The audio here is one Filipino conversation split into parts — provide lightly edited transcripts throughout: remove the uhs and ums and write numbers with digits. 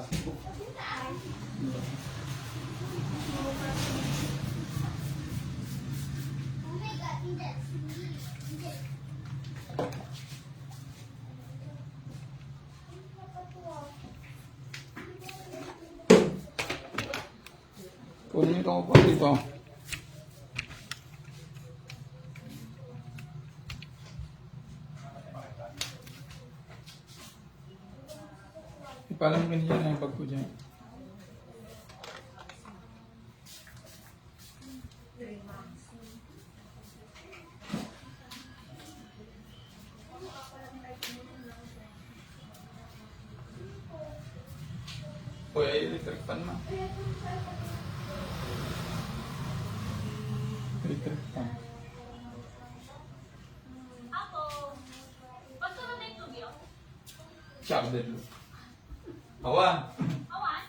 Facebook. Kunin ito ko po dito. Ipalam ko niya na yung bag ko dyan. Uy, ay electric fan na. Electric fan. Ako, pagkaroon na yung tubig, Charger. Awan! awan,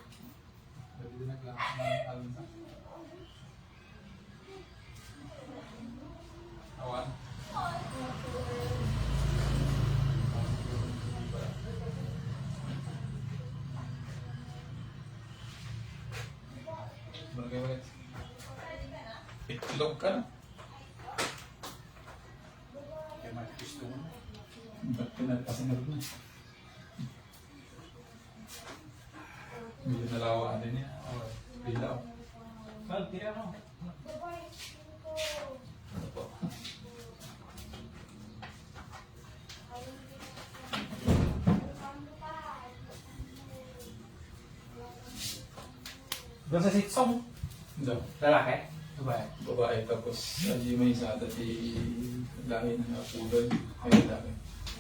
Awan. Barangay ulit. Itlog ka na. Kaya gusto mo. Ba't pinagpasingar mo? Medyo nalawa din niya. Bilaw. Mal, tira mo. Ano po? Doon sa sitsong. Hindi. Lalaki? Babae. Babae tapos hindi may isa dati lahi na napulod. Ay, dami.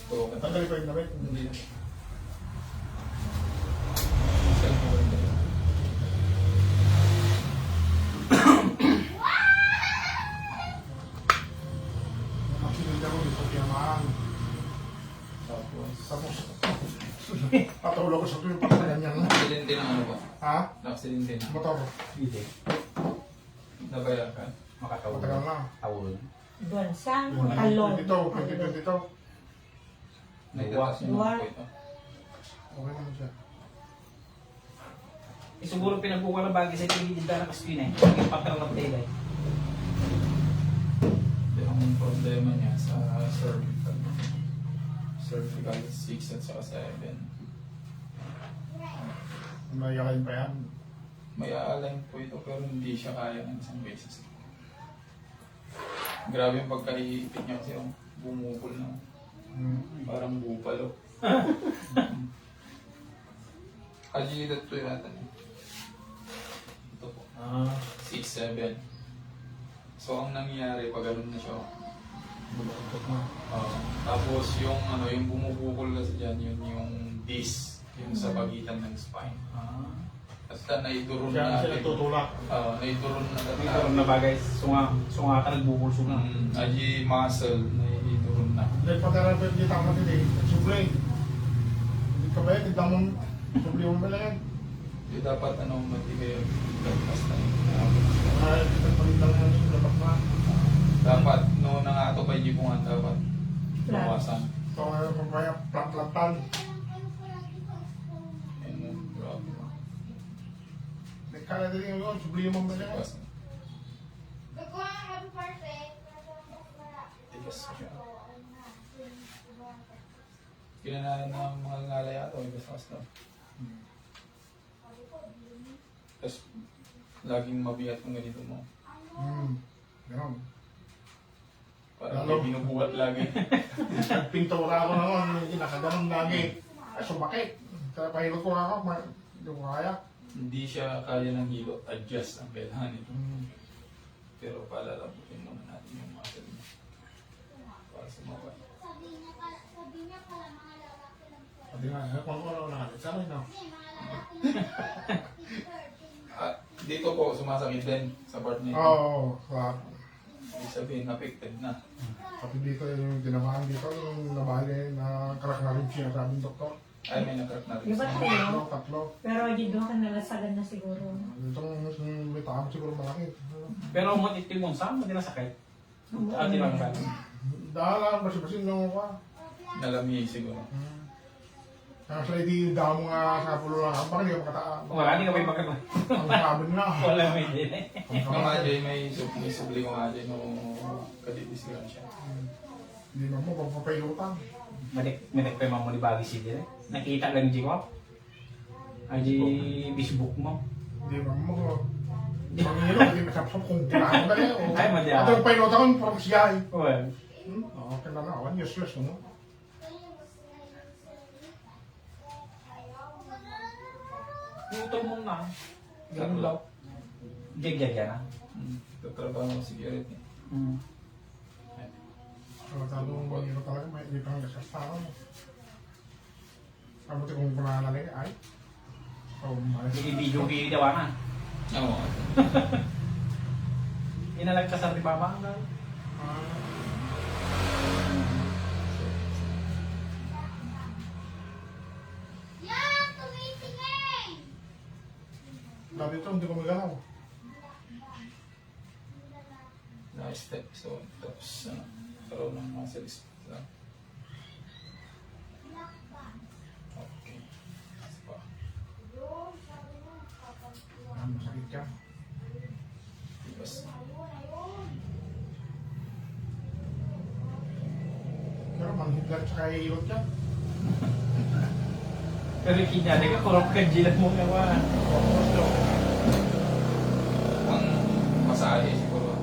Puro ka. Tanggalin ko yung damit. Hindi na. Makinig ako dito kiyamaan. Tapos, Tapos, patulog ko sa tuyo pag ganyan. aksidente ng ano ba? Ha? Aksidente na. Motor. Hindi. Nabayar ka? Makatawag. Matagal na. Tawag. Duansang, talong. 2022. Naitatas yung Luwar. mga ito. Okay naman siya. Eh, siguro pinagbuka ng bagay sa tinigilda ng kaskin eh. Yung patral ng tela eh. Pero ang problema niya sa cervical. Cervical 6 at saka 7. May yakain pa yan. May aalign po ito pero hindi siya kaya ng isang beses. Grabe yung pagkahiipit niya kasi yung bumukol na parang bupalo. Agilidad to yata niya. Ito po. 6-7. So ang nangyayari pag ganun na siya. Tapos yung ano yung bumubukol kasi dyan yun yung disc yung sa pagitan ng spine. At naituron Siya na sila tutulak. naituron na May karoon na bagay, sunga ka nagbubulso na. Aji muscle naituron na. Hindi pa tara pa yung tama din eh. Suble. Hindi ka ba yan? Hindi mo. Suble mo ba lang yan? Di dapat ano matigay yung lagpas na yun. Ay, kita palitan mo yung labak na. Dapat no nangatupay jipungan dapat bawasan. Ito nga papaya plat-platan. Ayun, grabe. Kaya din yung suble mo ba lang yan? Bawasan. Tigas siya. Kinanahan ng mga ngalay ato, ibasas na. Tapos, laging mabigat kung ganito mo. Ganon. Parang Lalo. may binubuhat lagi. Nagpintura ako naman, nakaganon lagi. Ay, sumakit. Kaya pahilot ko ako, hindi ko kaya. Hindi siya kaya ng hilo. Adjust ang kailangan nito. Pero palalabutin muna natin yung muscle niya. Para sumabay. Sabi nga, kung ano na natin, sabi na. Dito po, sumasakit din sa part na ito. Oo, Ibig sabihin, affected na. pati dito yung tinamaan dito, yung nabali na crack na rin siya, sabi ng doktor. Ay, may nag-crack na rin. Yung ba tayo? Tatlo. Pero di doon ka nalasagan na siguro. Itong may tama siguro malaki. Pero mo itim mo, saan mo dinasakit? Ati lang ba? Dahil lang, basi-basi lang ako. Nalami siguro. Kasi di damo nga sa pulo lang. Bakit di ka makataan? Wala, di ka may magkakaroon. Ang sabi nga. Wala may din eh. Yung nga Jay, may subli ko nga Jay nung kadidisigan siya. Hindi mo pagpapayutan. Manik pa yung mga mulibagi sila eh. Nakita lang di ko. Ay di Facebook mo. Hindi mo. Pangino, hindi masapsap kung kailangan na eh. Ay, madya. At yung payutan ko, parang siyay. Well, Oo, kailangan. Useless mo. utol mo na. Ganun lang. Gagyan na. Tatrabaho ng security. Kalau tahu bagi lo talaga may di pang kasama mo. Kamu kung kunana lang ay. Oh, malas. Jadi video kiri daw na. Oo. Inalag ka sa ribaba na. Yan! Tumitingin! Dati ito hindi ko magalaw. Na-step stone. Tapos, karoon ng muscles. Okay. Pa. Masakit ka. Tapos, Pero manghidlat sa kaya ilot ka. Pero kinyari ka, kurap ka jilan mo nga. ang masahe siguro.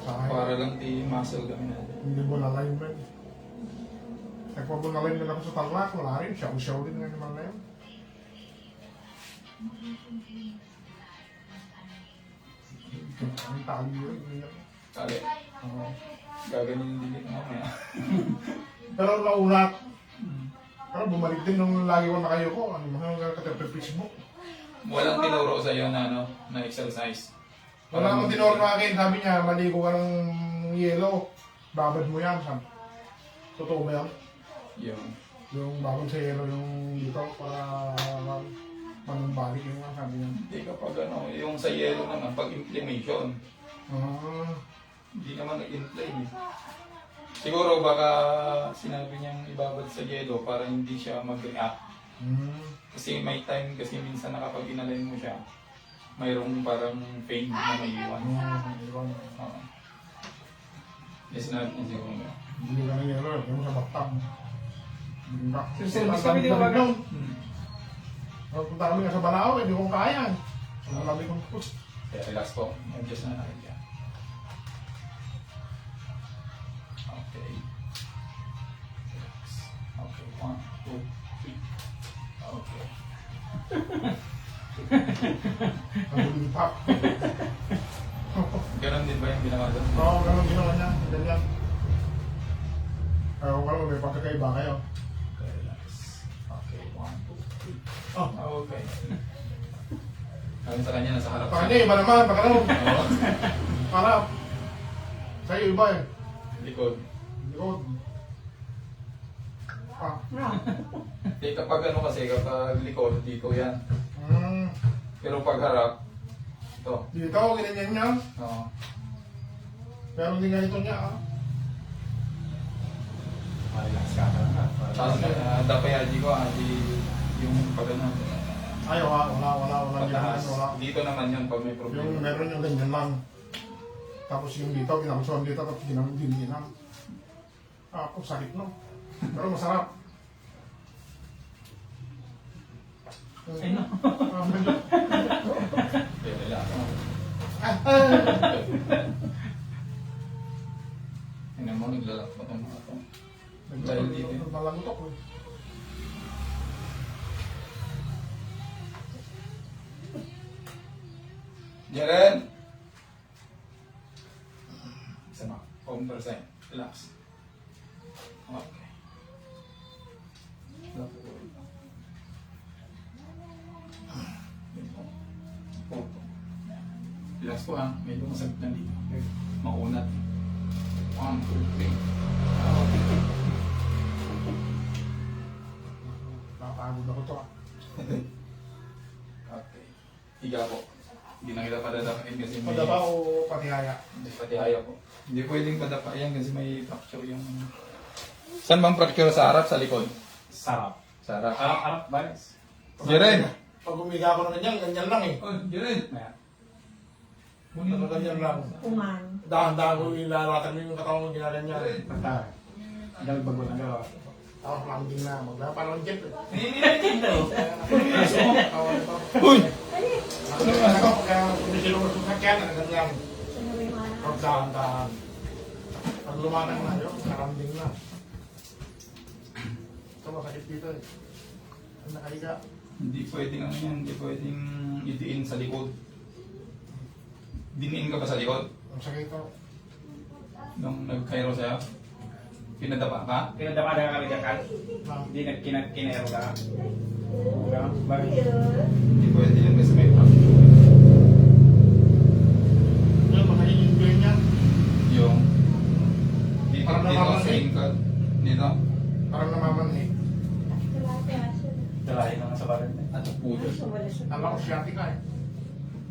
Masakit. Para lang di muscle kami natin. Hindi mo nalayin ba? Nagpapunalayin din ako sa talak. Wala rin. Siyaw-siyaw din nga naman na yun. Ang tali yun. Kali. Gaganin din dito mamaya. Pero naunat. Pero bumalik din nung lagi ko nakayo ko. Ano mga katapit Facebook. Walang tinuro sa'yo na, na exercise. Wala akong tinuro na akin. Sabi niya, maligo ka ng yelo. Babad mo yan. Sabi. Totoo ba yan? Yung babad sa yelo yung dito para manumbalik yung sabi niya. Hindi kapag yung sa yellow naman, pag inflammation, hindi naman nag-inflame eh. Siguro baka sinabi niyang ibabad sa yellow para hindi siya mag-react. Kasi may time kasi minsan na kapag inalain mo siya, mayroong parang pain na may iwan. Oo. Hindi sinabi niya siguro nga. Hindi ka ng yelo. Yung sa batang. Service kami, di ba ba? Punta kami nga sa Banao, hindi ko kaya. Ang labi kong push. Kaya relax po. Adjust na natin siya. Okay. Relax. Okay. 1, 2, 3. Okay. Ang lipak. Ganon din ba yung binakasan? Oo, ganun ginawa niya. Ganyan. Ayaw ko may pagkakaiba kayo. Okay, relax. Okay. 1, 2, 3. Oh. Okay. Kaya sa kanya, nasa harap Sa kanya, iba naman. Baka naman. Oo. Harap. Sa'yo, iba eh. Likod. Likod. Eh, kapag kasi, kapag likod, dito yan. Hmm. Pero pag harap, ito. Dito, ginanyan niya. Oo. Pero hindi ganito niya. Relax ka ka lang. Tapos, dapat yaji ko, yung pag Ayaw ha, wala pataas. ginanyan, wala. Dito naman yun pag may Yung problema. meron yung ganyan lang. Tapos yung dito, ginamsuan dito, tapos ginamdinan. Sakit no. Pero masarap. Ay no. Medyo. Okay, relax. Tingnan mo, naglalak pa itong mga ito. Dahil dito. Malagutok eh. Jaren! Sama. 1%. Relax. Okay. Relax. Relax po ha. Medyo masakit na dito. Maunat. 1, 2, 3. Napagod ako to ah. Okay. Higa po. Hindi na kita padadapain kasi may... Padaba o patihaya? Hindi pati ayaw po. Hindi pwedeng padapain kasi may fracture yung... Saan bang fracture? Sa harap, sa likod? Sarap. Sarap. Arap, baris. Jaren! Pag umiga ako ng ganyan lang eh. Oh, Jaren! Ayan. Ganyan lang. Kuman. Dahan-dahan ko ilalatag yung katawan ko ginaganyan. Basta. Ang dami bago na gawa. Tapos landing na. Magla parang jet eh. Uy! Ako, kaya kung sinunod sa sakyan, ganyan. Sino yung anak? Pag dahan-dahan. Pag lumanang na yun, karambing na. Ito masakit dito eh. Ang nakaliga. Hindi pwedeng ano yan, hindi pwedeng idiin sa likod. Diniin ka ba sa likod? Ang sakit ito. Nung nag-Cairo sa'yo? Pinadapa ka? Pinadama na kami dyan. Hindi nagkinero ka. Bakit? Hindi pwede yan kasi may prank. Yan, masakit yung brain niya. Yung dito, Parang dito namamanhid. sa ingkad. Dito. Parang namamanhid. Dalahin naman sa balat. At pudol. Alam ko sciatica eh.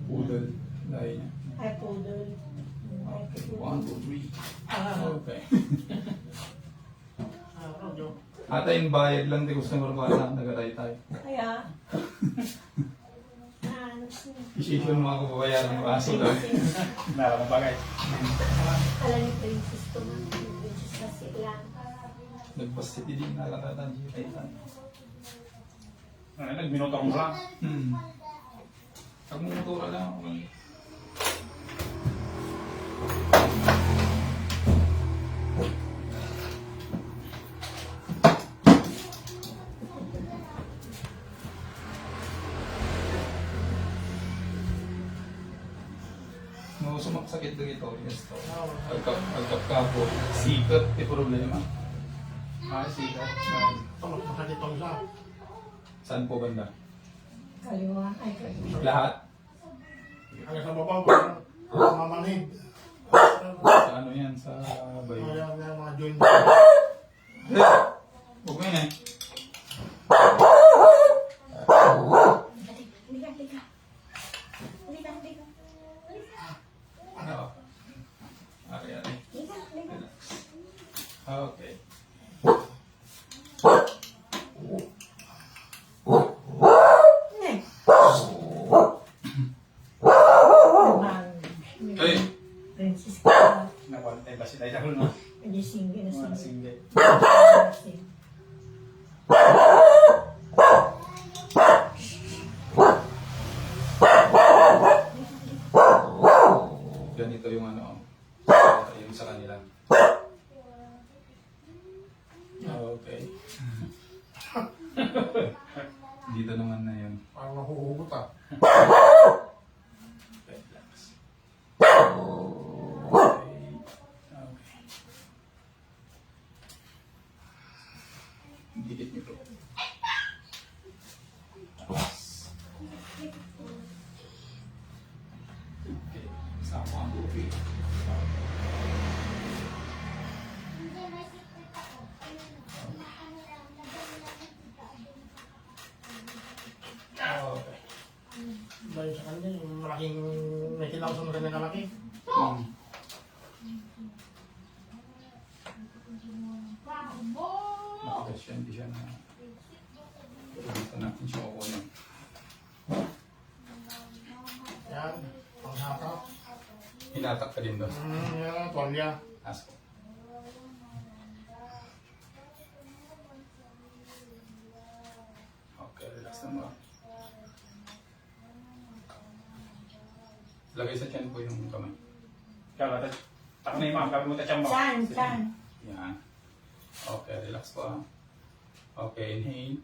Pudol. Dahil niya. Ay, poodle. Okay. 1, 2, 3. Okay. Rodyo. Ata yung bayad lang, di gusto mo na nag-aray tayo. Kaya. Isipin mo ako babayaran ng aso lang. Meron na bagay. Alam ni Princess to na. Princess kasi lang. Nagbasit din nakakatan dito. Nagminuto ko lang. Pag mumutura lang ako. No, sumaksakit din ito. Yes, to. Pagkakapo, sikat, may problema. Sikat. Ito, mas masakit itong isa. Saan po banda? Kaliwa. Ay, kaliwa. Lahat? Hanggang sa baba, parang namamanhid. Sa ano yan? Sa bayo? Ayan, yung mga joint. Huwag mo yun eh. Halika, halika. Halika, halika. Ano? Ari, ari. Halika, halika. Relax. Okay. Ne. Nabang. Hey! Princess ka. Nakwantay ba si Tayo Dahul no? Hindi single na Mga single. single. Ganito yung ano. Yung sa kanila. Okay. Dito naman na yun. Parang nahuhugot ah. Relax. Okay. Okay. Dikit nyo to. Tapos. Okay. Sama ang tubig. Okay. Dahil sa kanya, yung malaking, may kinausan na kanya kalaki. Nakakit siya, hindi siya na... Dito natin siya kukunin. Yan, panghatak. Hinatak ka din doon. Yan, tuwalya. Asko. Okay, relax na mo. Lagay sa tiyan po yung kamay. Kaya ba? Tako na yung ma'am. Kaya mo tachang mo. Chan, chan. Yan. Okay, relax po ha. Okay, inhale.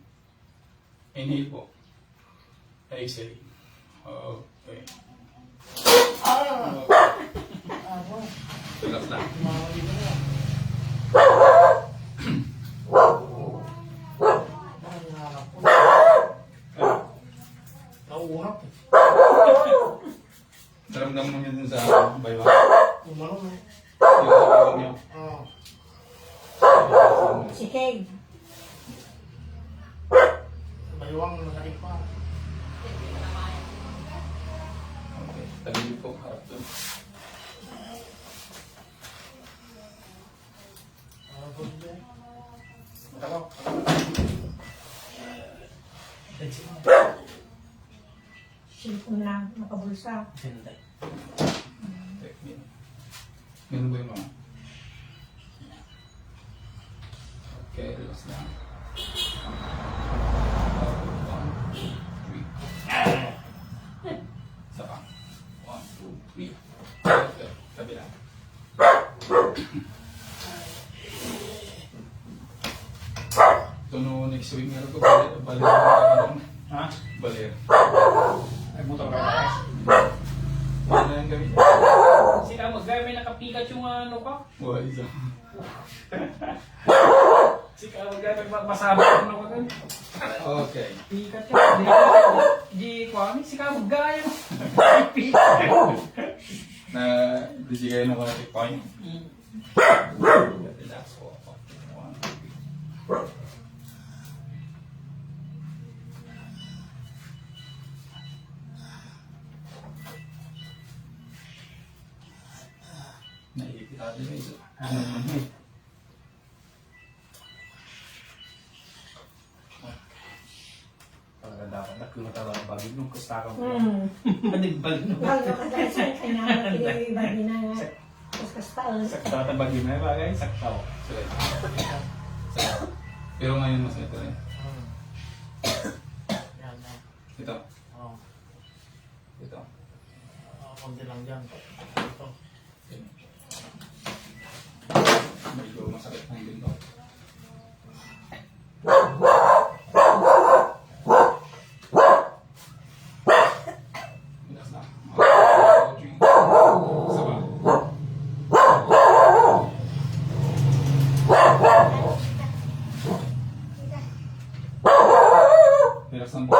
Inhale po. Exhale. Okay. Relax lang. Ay, hanap ko. Nauunap eh. Naramdaman mo nyo dun sa baywa. Umanong eh. Yung sa bawang nyo. Oo. Si Keg. Baywang masakit pa. Okay, tagilid po. Harap dun. Ano po siya? Tako. Cellphone lang, nakabulsa. Hindi. Ganun ba yung mga? Okay, relax lang. 1, 2, 3. Isa pa. 1, 2, 3. Okay, kabila. Ito no, next week meron ko baler. Ha? Baler. Ay, motor ka na. Ano na yung gawin? Sila mag-gaya may nakapikat yung ano ka. Wala isa. Sila mag-gaya masabot yung ano ka ganun. Okay. Pikat yun. Di ko kami, sila mag-gaya. Pikat. Na, di siya kayo nakatik point. Relax po. 1, 2, 3. Naipit natin na ito. Talaga dapat naklumatala ang bagay nung kusta ka mo. Balik no? ka dahil sa kanya, pinibagi na nga. Tapos kastaan. Sakta ta bagay na bagay, sakta ko. Pero ngayon mas ito rin. Yan na. Ito. Oo. Ito. Konti lang dyan. Ito. Medyo masakit ng dito. Relax na. Isa pa. Relax ng buka.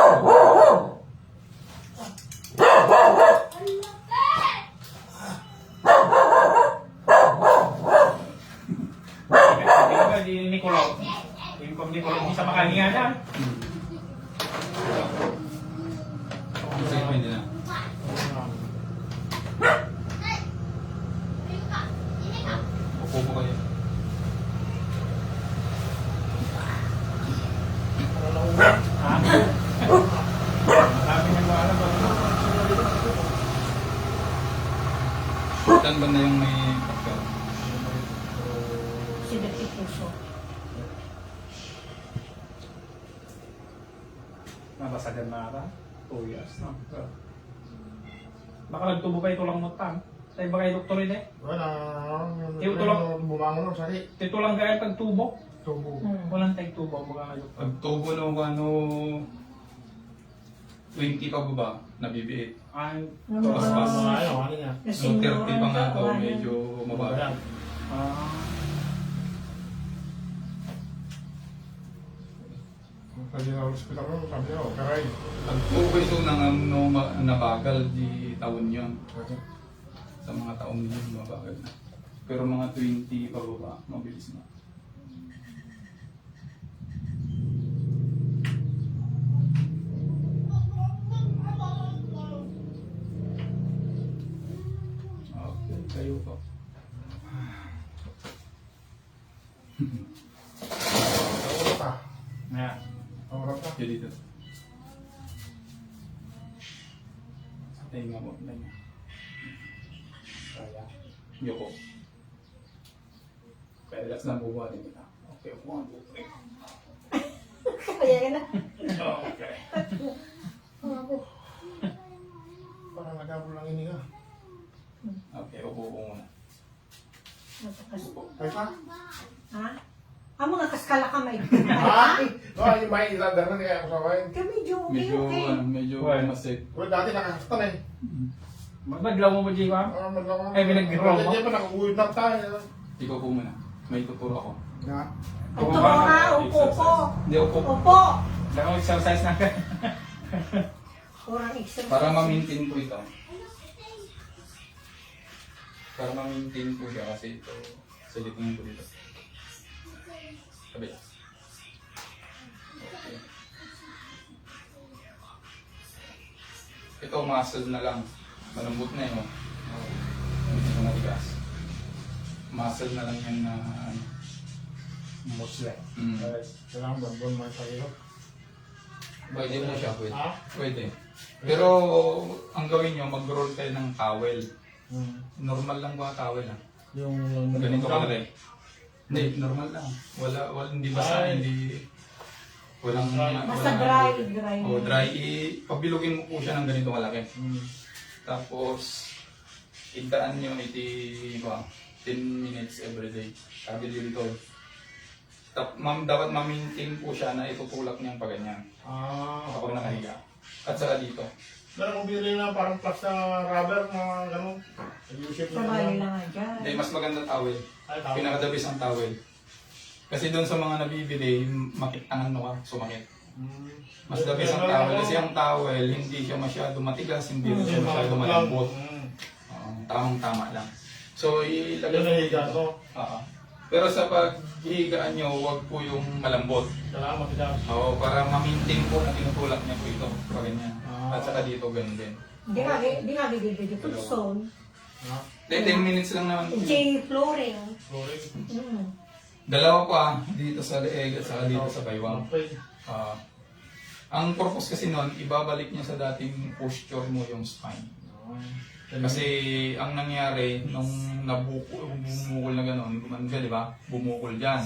Di Nicolaw. Yung pag Nicolaw, di sa makalinga na. Masakit pa hindi na. Upo po kayo. Ha? Marami nang wala ba? Saan ba na yung may pagka? Sinati puso. Nabasagan na ata. 2 years na. Baka nagtubo pa ito lang mo tang. Tayo ba kayo doktor rin eh? Wala. Yung tulog. Bumangon ng sari. Ito lang kaya pagtubo. Tubo. Walang tayong tubo. Baka kayo doktor. Pag tubo nung ano 20 pa ba nabibiit? Ay, Pas-pas. Ano niya? Nung 30 pa nga to, medyo mabagal. Sabi na hospital ko, sabi niya, okay. Pag tubo ito ng ano, nabagal, di taon yun. Sa mga taon yun, mabagal na. Pero mga 20 pa ba, mabilis na. Okay, kayo po. Naurap ka. Nga. Naurap ka. Kaya dito. Sa tenga mo, tenga. Kaya. Yoko. Kaya relax lang bubuhatin kita. Okay, 1, 2, 3. Kaya ka na. Okay. Parang nagabol lang ini ka. Okay, upo po muna. Ay ka? Ha? Ang mga kaskala ka may. Ay! Oh, yung may ilang ganun kaya ako sabayin. Ka medyo okay, Medyo, okay. medyo Well. masip. Well, dati nakakastan eh. Maglaw mo ba, Jiwa? Maglawan. Ay, pinag-grow mo? Hindi pa nakaguhit lang tayo. Ikaw po muna. May tuturo ako. Nga. Ito nga, upo po. Hindi, upo. Upo. Saka exercise na ka. Kurang exercise. Para ma-maintain po ito. Para ma-maintain po siya kasi ito, silitin po dito. Sabi. Okay. Ito, muscle na lang. Malambot na yun. Hindi ko matigas. Muscle na lang yan na ano. Musle. Mm. Kailangan babon mo sa iyo. Pwede mo siya, pwede. Ha? Pwede. Pero ang gawin nyo, mag-roll kayo ng towel. Normal lang ba towel ah? Yung Ganito ka na rin. Hindi, normal lang. Wala, hindi basa, Ay. hindi... Walang... Basta dry. O, dry. Pabilugin mo po siya ng ganito kalaki. Hmm. Tapos, itaan nyo 10 minutes every day. Sabi dito. Dapat ma-maintain po siya na itutulak niyang paganyan. Kapag nakahiga. At saka dito. Meron kong bili na parang plus na rubber na gano'n. Nag-iisip na Sabay lang. lang nga dyan. Hindi, mas maganda towel. Ay, tama. Pinakadabis ang towel. Kasi doon sa mga nabibili, makitangan mo ka, sumakit. Mas dabis ang towel kasi ang towel hindi siya masyado matigas, hindi rin siya masyado malambot. Tamang-tama lang. So ilagay Yung nahiga to. Pero sa paghihigaan nyo, huwag po yung malambot. Kailangan matigas. Oo, para ma-maintain po na tinutulak niya po ito. Pa ganyan. Ah. At saka dito, ganun din. Di nga bibili po zone. Ha? 10 minutes lang naman. J flooring. Flooring. Dalawa pa, dito sa leeg at saka dito sa baywang. Okay. Ang purpose kasi nun, ibabalik niya sa dating posture mo yung spine. Kasi ang nangyari, nung bumukol na gano'n, gumanda, di ba? Bumukol dyan.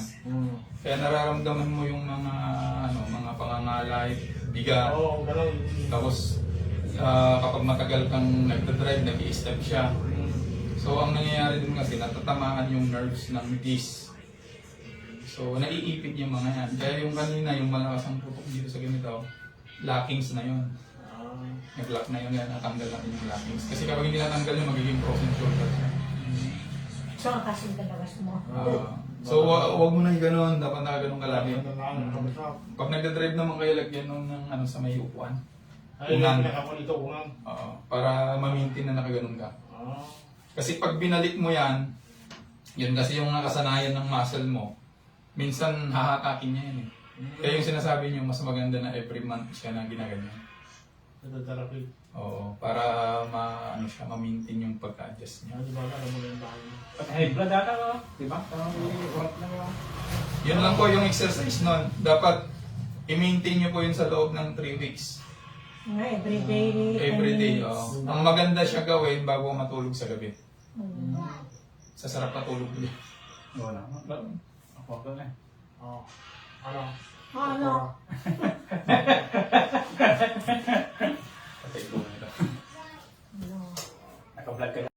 Kaya nararamdaman mo yung mga pangangalay, bigat. Oo, ganun. Tapos kapag matagal kang nagdadrive, nag-i-step siya. So ang nangyayari din kasi, natatamaan yung nerves ng disc. So naiipit yung mga yan. Kaya yung kanina, yung malakas ang putok dito sa ganito, lockings na yun. Nag-lock na yun, natanggal natin yung lockings. Kasi kapag hindi natanggal yun, magiging frozen shoulder siya. So, ang kasing talagas mo. So wag mo na yung ganun, dapat na ganun kalagi. Kabisap. Pag nagdadrive naman kayo, lagyan nung ng sa may upuan. Ay, Unang. pinakaman ito, unang. Para ma-maintain na nakaganon ka. Kasi pag binalik mo yan, yun kasi yung nakasanayan ng muscle mo, minsan hahatakin niya yan eh. Kaya yung sinasabi niyo, mas maganda na every month siya na ginaganyan. Ito therapy. Oo, para ma-maintain yung pagka-adjust niya. Di ba, alam mo na yung bahay mo. High blood ata, no? Di ba? Parang work na lang. Yun lang po yung exercise nun. Dapat i-maintain nyo po yun sa loob ng 3 weeks. Everyday. Everyday, oo. Ang maganda siya gawin bago matulog sa gabi. Sa sarap na tulog din. Wala. Ako ko na. Ano? Ano? Patay ko na ito. Naka-vlog ka na.